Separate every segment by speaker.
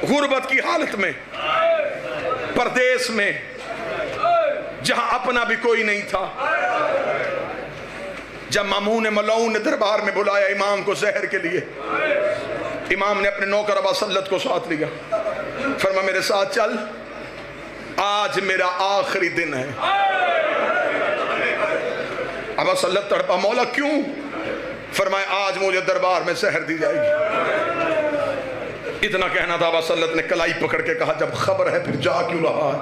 Speaker 1: गुर्बत की हालत में, परदेश में, जहां अपना भी कोई नहीं था। जब मामून मलऊन ने दरबार में बुलाया इमाम को जहर के लिए, इमाम ने अपने नौकर अबा सल्लत को साथ लिया, फरमा मेरे साथ चल, आज मेरा आखिरी दिन है। अबा सल्लत तड़पा, मौला क्यों? फरमाया आज मुझे दरबार में जहर दी जाएगी। इतना कहना था, अबा सल्लत ने कलाई पकड़ के कहा जब खबर है फिर जा क्यों रहा है?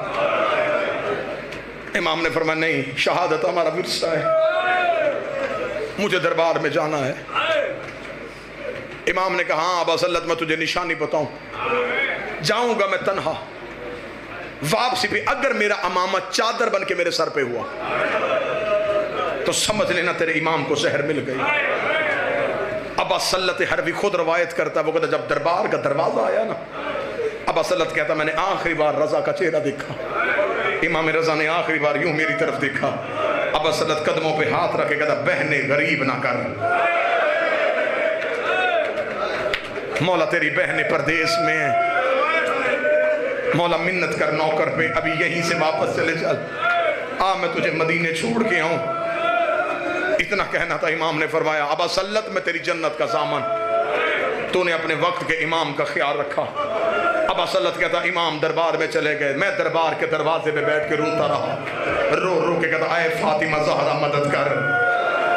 Speaker 1: इमाम ने फरमाया नहीं, शहादत हमारा विरसा है, मुझे दरबार में जाना है। इमाम ने कहा हाँ अबा सल्लत मैं तुझे निशानी बताऊं, जाऊंगा मैं तन्हा, वापसी पे अगर मेरा अमामा चादर बन के मेरे सर पे हुआ तो समझ लेना तेरे इमाम को जहर मिल गई। अबा सल्लत हरवी खुद रवायत करता, वो कहता जब दरबार का दरवाजा आया ना, अबा सल्लत कहता मैंने आखिरी बार रजा का चेहरा देखा। इमाम रजा ने आखिरी बार यूं मेरी तरफ देखा। अबा सल्लत कदमों पे हाथ रखे कहता बहने गरीब ना कर, मौला तेरी बहने परदेश में है, मौला मिन्नत कर नौकर पे अभी यहीं से वापस चले चल, आ मैं तुझे मदीने छोड़ के आऊं। इतना कहना था, इमाम ने फरमाया अबा सल्लत में तेरी जन्नत का सामान, तूने अपने वक्त के इमाम का ख्याल रखा। अबा सल्लत कहता इमाम दरबार में चले गए, मैं दरबार के दरवाजे पे बैठ के रोता रहा, रो रो के कहता आए फातिमा ज़हरा मदद कर,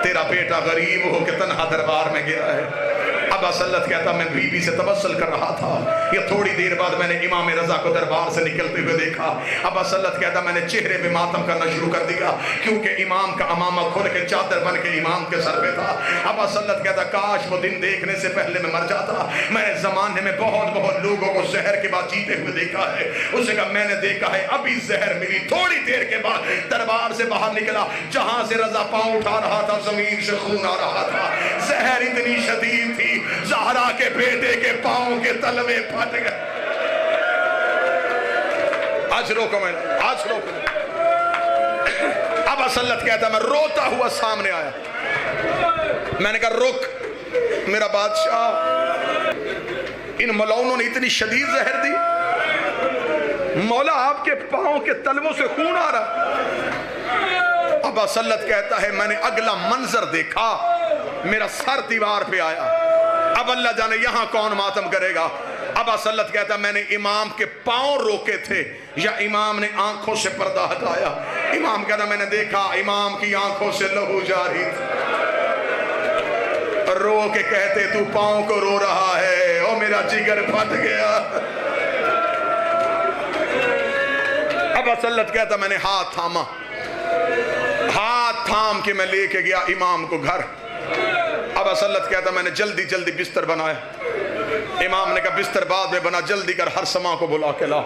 Speaker 1: तेरा बेटा गरीब हो के तन्हा दरबार में गया है। अबा सल्लत कहता मैं बीबी से तबस्सुल कर रहा था, ये थोड़ी देर बाद मैंने इमाम रजा को दरबार से निकलते हुए देखा। अबा सल्लत कहता मैंने चेहरे पे मातम करना शुरू कर दिया, क्योंकि इमाम का अमामा खुल के चादर बन के इमाम के सर पे था। अबा सल्लत कहता काश वो दिन देखने से पहले मैं मर जाता, मैंने जमाने में बहुत बहुत लोगों को जहर के बाद जीते हुए देखा है। उसे कहा मैंने देखा है अभी जहर मिली, थोड़ी देर के बाद दरबार से बाहर निकला, जहां से रजा पांव उठा रहा था जमीन से खून आ रहा था। जहर इतनी शदीद थी ज़हरा के बेटे के पांव के तलवे फट गए। आज रोको, मैं आज रोको। अबा सल्लत कहता मैं रोता हुआ सामने आया, मैंने कहा रुक मेरा बादशाह, इन मलौनों ने इतनी शदीद जहर दी, मौला आपके पांव के तलवों से खून आ रहा। अबा सल्लत कहता है मैंने अगला मंजर देखा, मेरा सर दीवार पे आया, अब अल्लाह जाने यहां कौन मातम करेगा। अबा सल्लत कहता मैंने इमाम के पांव रोके थे या इमाम ने आंखों से पर्दा हटाया। इमाम कहता मैंने देखा इमाम की आंखों से लहू जारी था, रो के कहते तू पांव को रो रहा है, ओ मेरा जिगर फट गया। अबा सल्लत कहता मैंने हाथ थामा, हाथ थाम के मैं लेके गया इमाम को घर। अबा सल्लत कहता मैंने जल्दी जल्दी बिस्तर बनाया। इमाम ने कहा बिस्तर बाद में बना, जल्दी कर हरसमा को बुला के ला।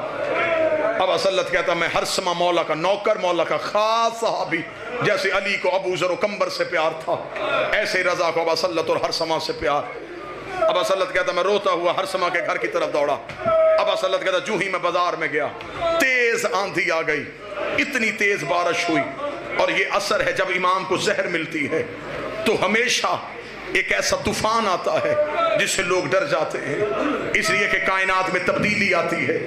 Speaker 1: अबा सल्लत कहता मैं हरसमा मौला का नौकर, मौला का खास सहाबी, जैसे अली को अबू ज़र कंबर से प्यार था ऐसे रजा को अबा सल्लत और हरसमा से प्यार। अबा सल्लत कहता मैं रोता हुआ हरसमा के घर की तरफ दौड़ा। अबा सल्लत कहता जूं ही मैं बाजार में गया तेज आंधी आ गई, इतनी तेज बारिश हुई, और ये असर है जब इमाम को जहर मिलती है तो हमेशा एक ऐसा तूफान आता है जिससे लोग डर जाते हैं, इसलिए कि कायनात में तब्दीली आती है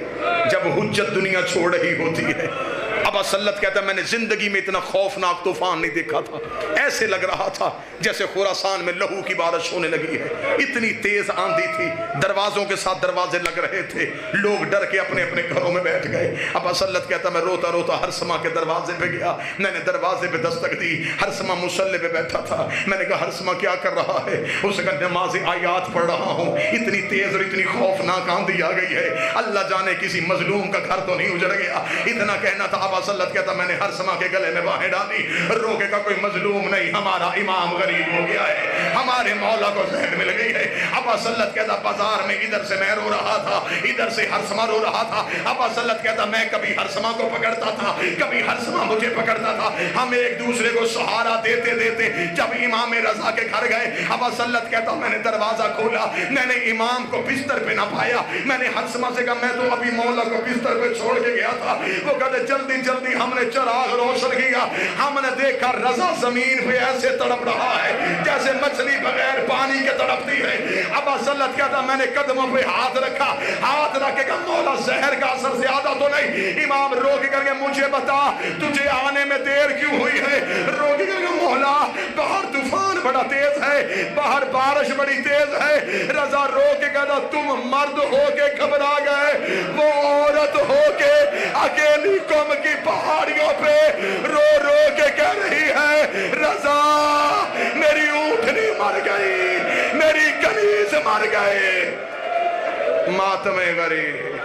Speaker 1: जब हुज्जत दुनिया छोड़ रही होती है। अबा सल्लत कहता है मैंने जिंदगी में इतना खौफनाक तूफान नहीं देखा था, ऐसे लग रहा था जैसे खुरासान में लहू की बारिश होने लगी है, इतनी तेज आंधी थी, दरवाजों के साथ दरवाजे लग रहे थे, लोग डर के अपने अपने घरों में बैठ गए। अबा सल्लत कहता मैं रोता रोता हरसमा के दरवाजे पे गया, मैंने दरवाजे पे दस्तक दी, हरसमा मुसल्ले पे बैठा था। मैंने कहा हरसमा क्या कर रहा है? उसने कहा नमाज आयात पढ़ रहा हूँ, इतनी तेज और इतनी खौफनाक आंधी आ गई है, अल्लाह जाने किसी मजलूम का घर तो नहीं उजड़ गया। इतना कहना था। अबा सल्लत कहता मैंने हरसमा के गले में बाहें डाली, रोके का कोई मजलूम नहीं, हमारा इमाम गरीब हो गया है, हमारे मौला को जहर मिल गई है। अबा सल्लत कहता बाजार में इधर से मैं रो रहा था, इधर से हरसमा रो रहा था। अबा सल्लत कहता मैं कभी हरसमा को पकड़ता था, कभी हरसमा मुझे पकड़ता था, हम एक दूसरे को सहारा देते देते जब इमाम रजा के घर गए, अबा सल्लत कहता मैंने दरवाजा खोला, मैंने इमाम को बिस्तर पे ना पाया। मैंने हरसमा से कहा मैं तो अभी मौला को बिस्तर पे छोड़ के गया था। वो कहते जल्दी جلدی ہم نے چراغ روشن کیا، ہم نے دیکھا رضا زمین پہ ایسے تڑپ رہا ہے جیسے مچھلی بغیر پانی کے تڑپتی ہے۔ ابا سلت کہتا میں نے قدموں پہ ہاتھ رکھا، ہاتھ رکھ کے کہا مولا زہر کا اثر زیادہ تو نہیں؟ امام رو کے کر کے مجھے بتا تجھے آنے میں دیر کیوں ہوئی ہے؟ رو کے کر کے مولا باہر طوفان بڑا تیز ہے، باہر بارش بڑی تیز ہے۔ رضا رو کے کہتا تم مرد ہو کے گھبرا گئے، وہ عورت ہو کے اکیلی قوم کی پہاڑیوں پہ رو رو کے کہہ رہی ہے رضا میری اونٹنی مر گئی، میری کنیز مر گئے۔ ماتم غریب